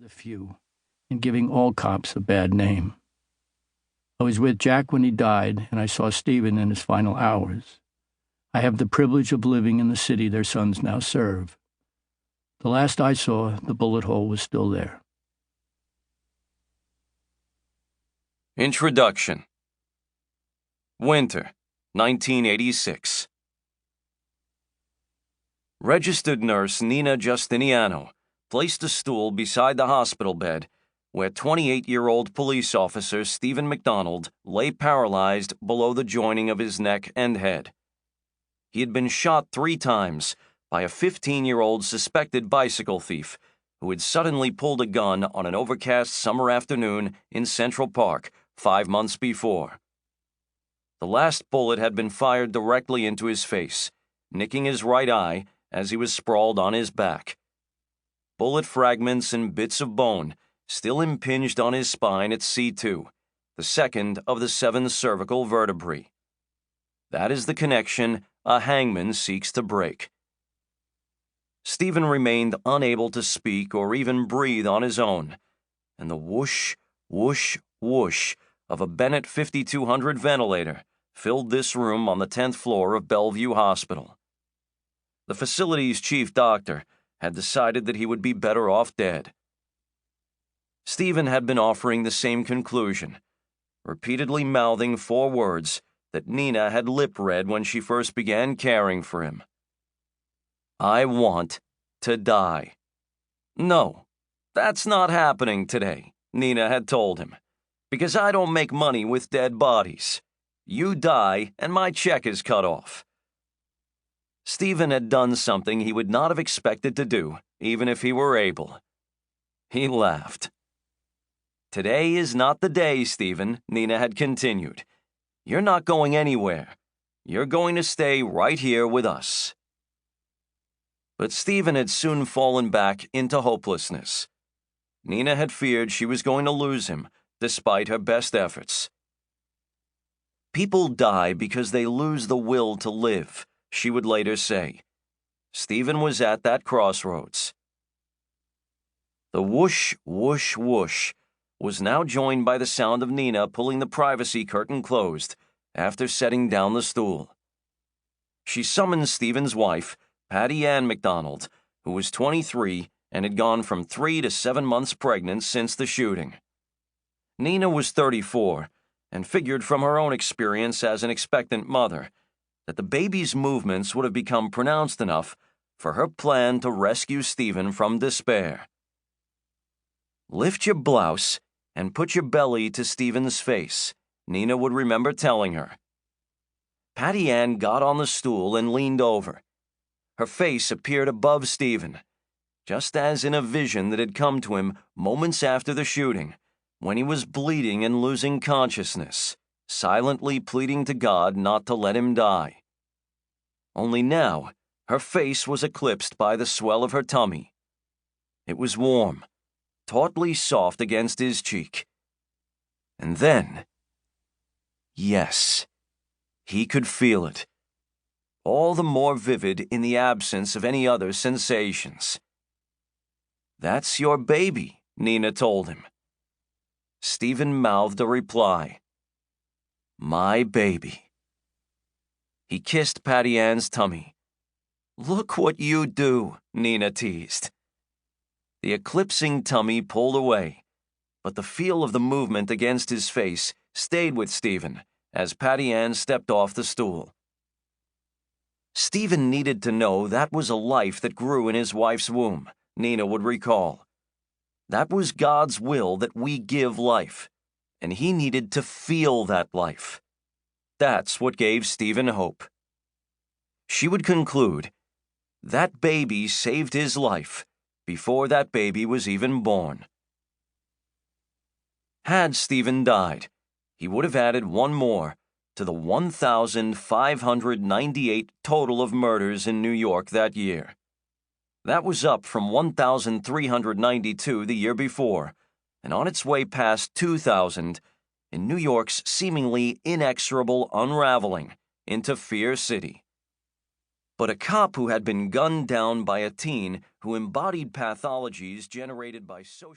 the few and giving all cops a bad name. I was with Jack when he died, and I saw Steven in his final hours. I have the privilege of living in the city their sons now serve. The last I saw, the bullet hole was still there. Introduction. Winter, 1986. Registered nurse Nina Justiniano placed a stool beside the hospital bed where 28-year-old police officer Steven McDonald lay paralyzed below the joining of his neck and head. He had been shot 3 times by a 15-year-old suspected bicycle thief who had suddenly pulled a gun on an overcast summer afternoon in Central Park 5 months before. The last bullet had been fired directly into his face, nicking his right eye as he was sprawled on his back. Bullet fragments and bits of bone still impinged on his spine at C2, the second of the 7 cervical vertebrae. That is the connection a hangman seeks to break. Steven remained unable to speak or even breathe on his own, and the whoosh, whoosh, whoosh of a Bennett 5200 ventilator filled this room on the 10th floor of Bellevue Hospital. The facility's chief doctor had decided that he would be better off dead. Steven had been offering the same conclusion, repeatedly mouthing 4 words that Nina had lip-read when she first began caring for him. I want to die. No, that's not happening today, Nina had told him, because I don't make money with dead bodies. You die and my check is cut off. Steven had done something he would not have expected to do, even if he were able. He laughed. Today is not the day, Steven, Nina had continued. You're not going anywhere. You're going to stay right here with us. But Steven had soon fallen back into hopelessness. Nina had feared she was going to lose him, despite her best efforts. People die because they lose the will to live, she would later say. Steven was at that crossroads. The whoosh, whoosh, whoosh was now joined by the sound of Nina pulling the privacy curtain closed after setting down the stool. She summoned Steven's wife, Patty Ann McDonald, who was 23 and had gone from 3 to 7 months pregnant since the shooting. Nina was 34 and figured from her own experience as an expectant mother that the baby's movements would have become pronounced enough for her plan to rescue Steven from despair. Lift your blouse and put your belly to Steven's face, Nina would remember telling her. Patty Ann got on the stool and leaned over. Her face appeared above Steven, just as in a vision that had come to him moments after the shooting, when he was bleeding and losing consciousness, silently pleading to God not to let him die. Only now, her face was eclipsed by the swell of her tummy. It was warm, tautly soft against his cheek. And then, yes, he could feel it, all the more vivid in the absence of any other sensations. That's your baby, Nina told him. Steven mouthed a reply. My baby. He kissed Patty Ann's tummy. Look what you do, Nina teased. The eclipsing tummy pulled away, but the feel of the movement against his face stayed with Steven as Patty Ann stepped off the stool. Steven needed to know that was a life that grew in his wife's womb, Nina would recall. That was God's will that we give life, and he needed to feel that life. That's what gave Steven hope. She would conclude, that baby saved his life before that baby was even born. Had Steven died, he would have added 1 more to the 1,598 total of murders in New York that year. That was up from 1,392 the year before, and on its way past 2,000 in New York's seemingly inexorable unraveling into Fear City. But a cop who had been gunned down by a teen who embodied pathologies generated by social